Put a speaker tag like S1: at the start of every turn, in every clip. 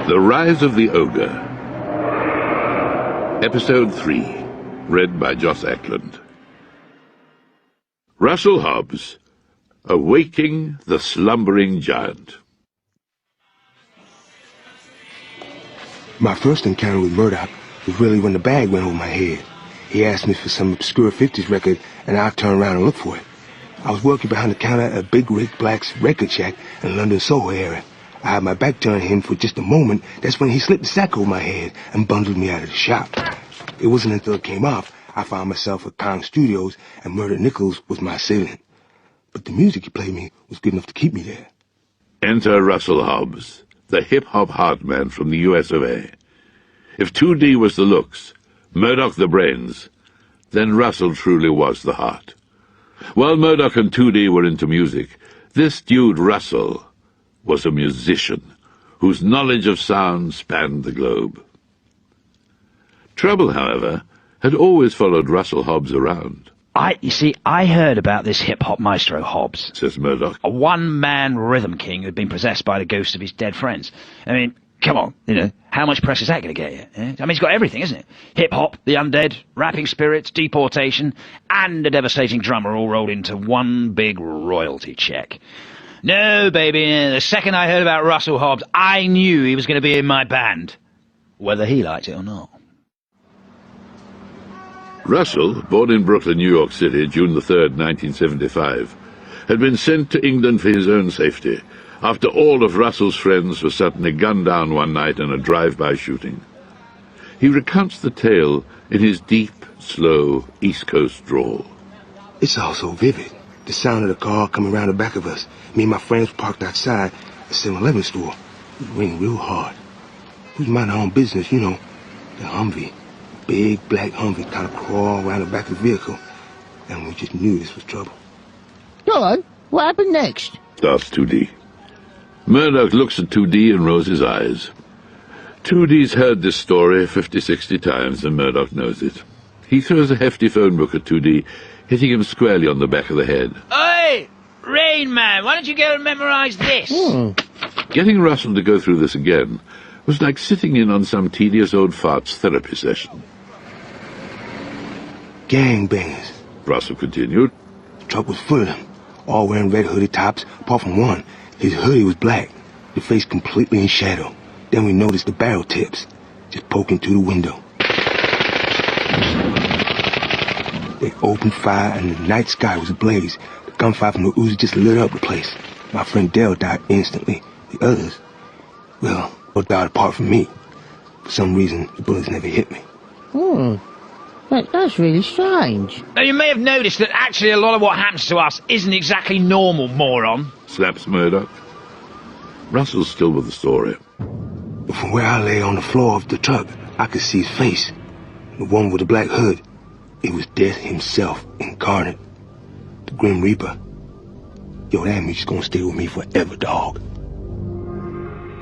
S1: The Rise of the Ogre. Episode 3. Read by Joss Ackland. Russell Hobbs, Awaking the Slumbering Giant.
S2: My first encounter with Murdoch was really when the bag went over my head. He asked me for some obscure 50s record, and I turned around and looked for it. I was working behind the counter at a Big Rig Black's record shack in London Soho area. I had my back turned to him for just a moment. That's when he slipped the sack over my head and bundled me out of the shop. It wasn't until it came off I found myself at Kong Studios, and Murder Nichols was my assailant. But the music he played me was good enough to keep me there.
S1: Enter Russell Hobbs, the hip-hop heartman from the US of A. If 2D was the looks, Murdoch the brains, then Russell truly was the heart. While Murdoch and 2D were into music, this dude Russell was a musician whose knowledge of sound spanned the globe. Trouble, however, had always followed Russell Hobbs around.
S3: I heard about this hip-hop maestro Hobbs,
S1: says Murdoch.
S3: A one-man rhythm king who'd been possessed by the ghosts of his dead friends. I mean, come on, how much press is that going to get you? Eh? I mean, he's got everything, isn't it? Hip-hop, the undead, rapping spirits, deportation, and a devastating drummer all rolled into one big royalty check. No, baby, the second I heard about Russell Hobbs, I knew he was going to be in my band, whether he liked it or not.
S1: Russell, born in Brooklyn, New York City, June the 3rd, 1975, had been sent to England for his own safety, after all of Russell's friends were suddenly gunned down one night in a drive-by shooting. He recounts the tale in his deep, slow, East Coast drawl.
S2: It's all so vivid. The sound of the car coming around the back of us. Me and my friends were parked outside a 7-Eleven store. It was raining real hard. We was minding our own business, the Humvee. Big black Humvee kind of crawled around the back of the vehicle. And we just knew this was trouble.
S4: Go on, what happened next?
S1: Starts 2D. Murdoch looks at 2D and rolls his eyes. 2D's heard this story 50, 60 times, and Murdoch knows it. He throws a hefty phone book at 2D, hitting him squarely on the back of the head.
S3: Oi! Rain Man, why don't you go and memorize this?
S1: Getting Russell to go through this again was like sitting in on some tedious old fart's therapy session.
S2: Gangbangers,
S1: Russell continued.
S2: The truck was full of them, all wearing red hoodie tops, apart from one. His hoodie was black, the face completely in shadow. Then we noticed the barrel tips, just poking through the window. They opened fire and the night sky was ablaze. The gunfire from the Uzi just lit up the place. My friend Dell died instantly. The others, well, all died apart from me. For some reason, the bullets never hit me.
S4: That's really strange.
S3: Now, you may have noticed that actually a lot of what happens to us isn't exactly normal, moron.
S1: Slaps Murdoch. Russell's still with the story.
S2: But from where I lay on the floor of the truck, I could see his face. The one with the black hood. It was Death himself, incarnate. The Grim Reaper. Yo, that image's gonna stay with me forever, dog.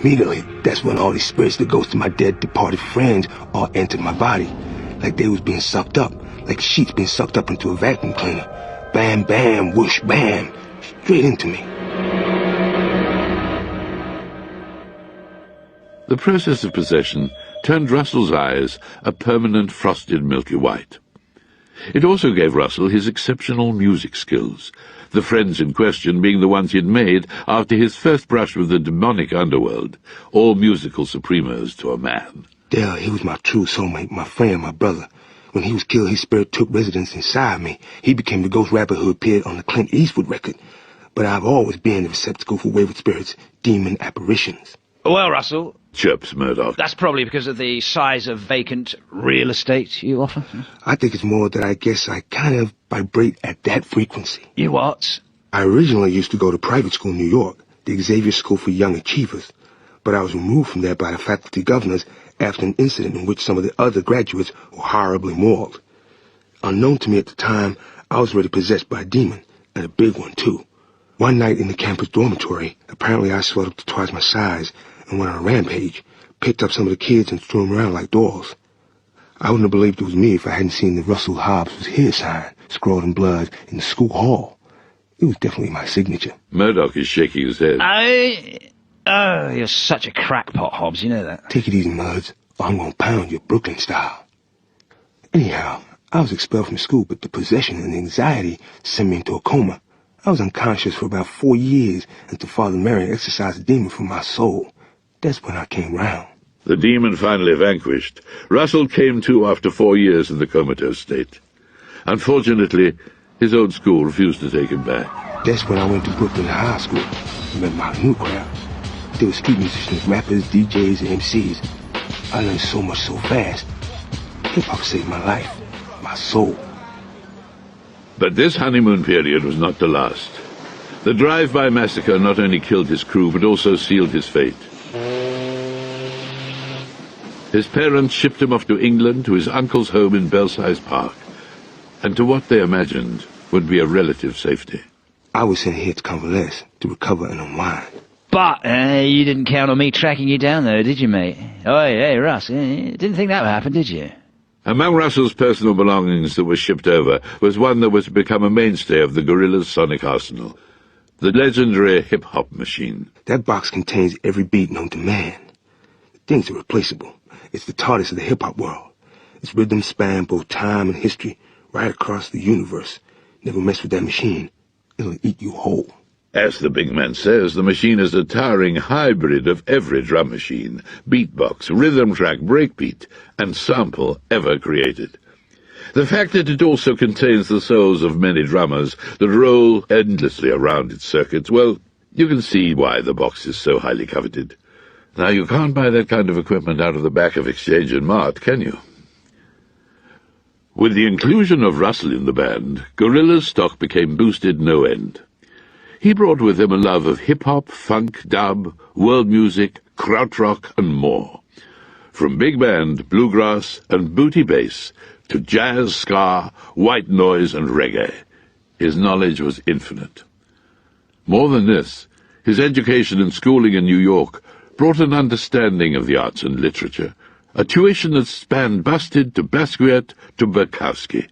S2: Immediately, that's when all these spirits that goes to my dead, departed friends all entered my body. Like they was being sucked up. Like sheets being sucked up into a vacuum cleaner. Bam, bam, whoosh, bam. Straight into me.
S1: The process of possession turned Russell's eyes a permanent frosted milky white. It also gave Russell his exceptional music skills, the friends in question being the ones he'd made after his first brush with the demonic underworld, all musical supremos to a man.
S2: Dell, he was my true soulmate, my friend, my brother. When he was killed, his spirit took residence inside me. He became the ghost rapper who appeared on the Clint Eastwood record. But I've always been the receptacle for wayward spirits, demon apparitions.
S3: Well, Russell,
S1: chirps Murdoch.
S3: That's probably because of the size of vacant real estate you offer.
S2: I think it's more that I guess I kind of vibrate at that frequency.
S3: You what?
S2: I originally used to go to private school in New York, the Xavier School for Young Achievers, but I was removed from there by the faculty governors after an incident in which some of the other graduates were horribly mauled. Unknown to me at the time, I was already possessed by a demon, and a big one too. One night in the campus dormitory, apparently I swelled up to twice my size and went on a rampage, picked up some of the kids and threw them around like dolls. I wouldn't have believed it was me if I hadn't seen the Russell Hobbs was here sign, scrawled in blood, in the school hall. It was definitely my signature.
S1: Murdoch is shaking his head.
S3: Oh, you're such a crackpot, Hobbs, you know that.
S2: Take it easy, Muds, or I'm gonna pound you Brooklyn style. Anyhow, I was expelled from school, but the possession and anxiety sent me into a coma. I was unconscious for about 4 years until Father Mary exorcised the demon from my soul. That's when I came round.
S1: The demon finally vanquished, Russell came to after 4 years in the comatose state. Unfortunately, his old school refused to take him back.
S2: That's when I went to Brooklyn High School and met my new crowd. They were street musicians, rappers, DJs, and MCs. I learned so much so fast. Hip-hop saved my life, my soul.
S1: But this honeymoon period was not to last. The drive-by massacre not only killed his crew, but also sealed his fate. His parents shipped him off to England, to his uncle's home in Belsize Park, and to what they imagined would be a relative safety.
S2: I was sent here to convalesce, to recover and unwind.
S3: But you didn't count on me tracking you down, though, did you, mate? Oh, hey, Russ, didn't think that would happen, did you?
S1: Among Russell's personal belongings that were shipped over was one that was to become a mainstay of the Gorillaz' sonic arsenal, the legendary hip-hop machine.
S2: That box contains every beat known to man. The thing's irreplaceable. It's the TARDIS of the hip-hop world. Its rhythms span both time and history, right across the universe. Never mess with that machine. It'll eat you whole.
S1: As the big man says, the machine is a towering hybrid of every drum machine, beatbox, rhythm track, breakbeat, and sample ever created. The fact that it also contains the souls of many drummers that roll endlessly around its circuits, well, you can see why the box is so highly coveted. Now, you can't buy that kind of equipment out of the back of Exchange and Mart, can you? With the inclusion of Russell in the band, Gorillaz' stock became boosted no end. He brought with him a love of hip-hop, funk, dub, world music, krautrock, and more. From big band, bluegrass, and booty bass, to jazz, ska, white noise, and reggae, his knowledge was infinite. More than this, his education and schooling in New York brought an understanding of the arts and literature, a tuition that spanned Busted to Basquiat to Bukowski.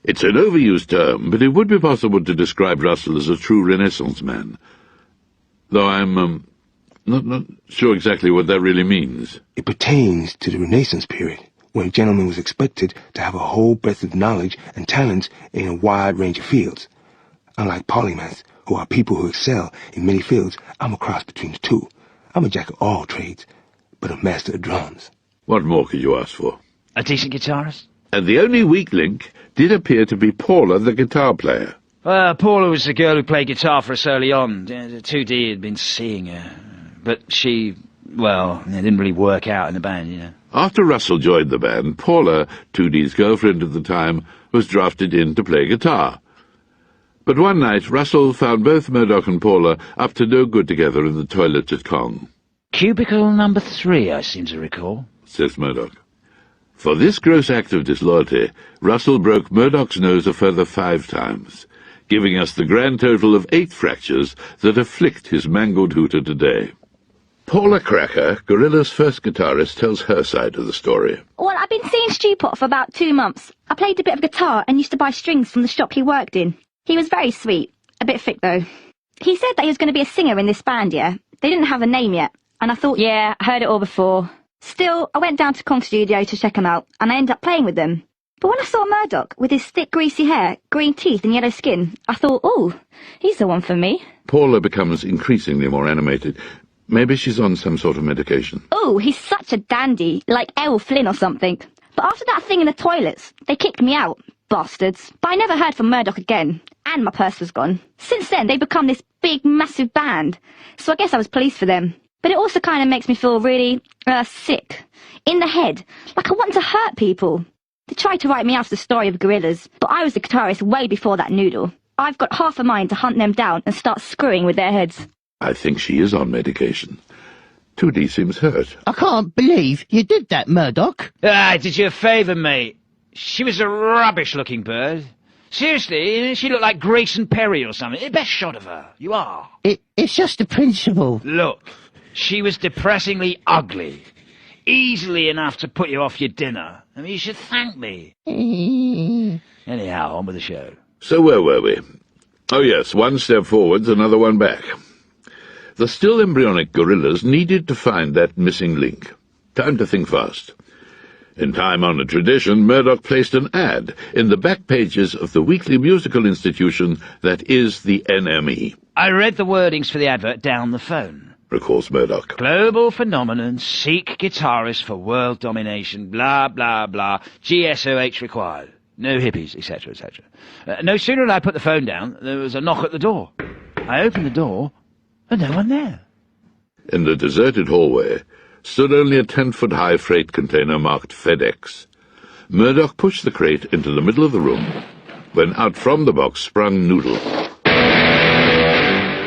S1: It's an overused term, but it would be possible to describe Russell as a true Renaissance man, though I'm not sure exactly what that really means.
S2: It pertains to the Renaissance period, when a gentleman was expected to have a whole breadth of knowledge and talents in a wide range of fields. Unlike polymaths, who are people who excel in many fields, I'm a cross between the two. I'm a jack of all trades, but a master of drums.
S1: What more could you ask for?
S3: A decent guitarist?
S1: And the only weak link did appear to be Paula, the guitar player.
S3: Paula was the girl who played guitar for us early on. 2D had been seeing her. But she, well, it didn't really work out in the band, you know.
S1: After Russell joined the band, Paula, 2D's girlfriend at the time, was drafted in to play guitar. But one night, Russell found both Murdoch and Paula up to no good together in the toilets at Kong.
S3: Cubicle number 3, I seem to recall,
S1: says Murdoch. For this gross act of disloyalty, Russell broke Murdoch's nose a further 5 times, giving us the grand total of 8 fractures that afflict his mangled hooter today. Paula Cracker, Gorillaz' first guitarist, tells her side of the story.
S5: Well, I've been seeing Stewpot for about 2 months. I played a bit of guitar and used to buy strings from the shop he worked in. He was very sweet. A bit thick, though. He said that he was going to be a singer in this band, yeah? They didn't have a name yet. And I thought, yeah, I heard it all before. Still, I went down to Kong Studio to check him out, and I ended up playing with them. But when I saw Murdoch, with his thick, greasy hair, green teeth and yellow skin, I thought, oh, he's the one for me.
S1: Paula becomes increasingly more animated. Maybe she's on some sort of medication.
S5: Oh, he's such a dandy, like Errol Flynn or something. But after that thing in the toilets, they kicked me out, bastards. But I never heard from Murdoch again, and my purse was gone. Since then, they've become this big, massive band, so I guess I was pleased for them. But it also kind of makes me feel really, sick. In the head, like I want to hurt people. They tried to write me out of the story of Gorillaz, but I was the guitarist way before that noodle. I've got half a mind to hunt them down and start screwing with their heads.
S1: I think she is on medication. 2D seems hurt.
S4: I can't believe you did that, Murdoch.
S3: I did you a favour, mate. She was a rubbish-looking bird. Seriously, she looked like Grayson Perry or something. The best shot of her. You are.
S4: It's just the principle.
S3: Look, she was depressingly ugly. Easily enough to put you off your dinner. I mean, you should thank me. Anyhow, on with the show.
S1: So where were we? Oh yes, 1 step forwards, another one back. The still embryonic Gorillaz needed to find that missing link. Time to think fast. In time-honored tradition, Murdoch placed an ad in the back pages of the weekly musical institution that is the NME.
S3: I read the wordings for the advert down the phone.
S1: Recalls Murdoch.
S3: Global phenomenon, seek guitarist for world domination, blah, blah, blah, GSOH required. No hippies, etc., etc. No sooner had I put the phone down, there was a knock at the door. I opened the door, and no one there.
S1: In the deserted hallway stood only a 10-foot-high freight container marked FedEx. Murdoch pushed the crate into the middle of the room, when out from the box sprung Noodle.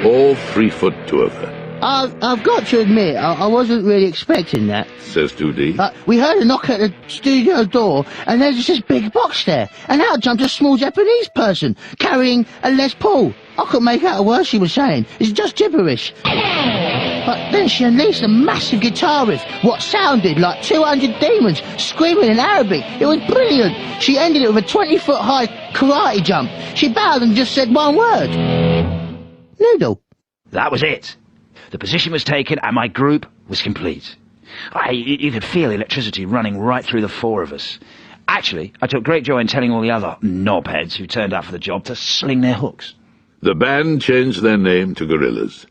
S1: All 3'2" of her.
S4: I've got to admit, I wasn't really expecting that.
S1: Says 2D.
S4: We heard a knock at the studio door, and there's this big box there, and out jumped a small Japanese person, carrying a Les Paul. I couldn't make out a word she was saying. It's just gibberish. But then she unleashed a massive guitar riff, what sounded like 200 demons screaming in Arabic. It was brilliant. She ended it with a 20-foot-high karate jump. She bowed and just said one word. Noodle.
S3: That was it. The position was taken, and my group was complete. You could feel electricity running right through the four of us. Actually, I took great joy in telling all the other knobheads who turned up for the job to sling their hooks.
S1: The band changed their name to Gorillaz.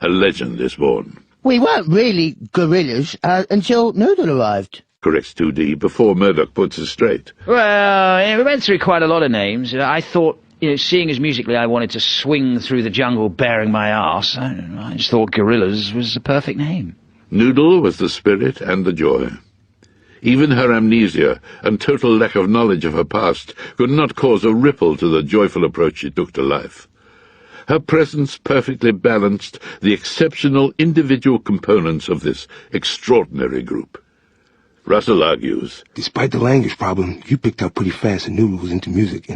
S1: A legend is born.
S4: We weren't really Gorillaz until Noodle arrived.
S1: Corrects 2D before Murdoch puts it straight.
S3: Well, we went through quite a lot of names. I thought, seeing as musically I wanted to swing through the jungle bearing my arse, I just thought Gorillaz was the perfect name.
S1: Noodle was the spirit and the joy. Even her amnesia and total lack of knowledge of her past could not cause a ripple to the joyful approach she took to life. Her presence perfectly balanced the exceptional individual components of this extraordinary group. Russell argues,
S2: Despite the language problem, you picked up pretty fast that Noodle was into music.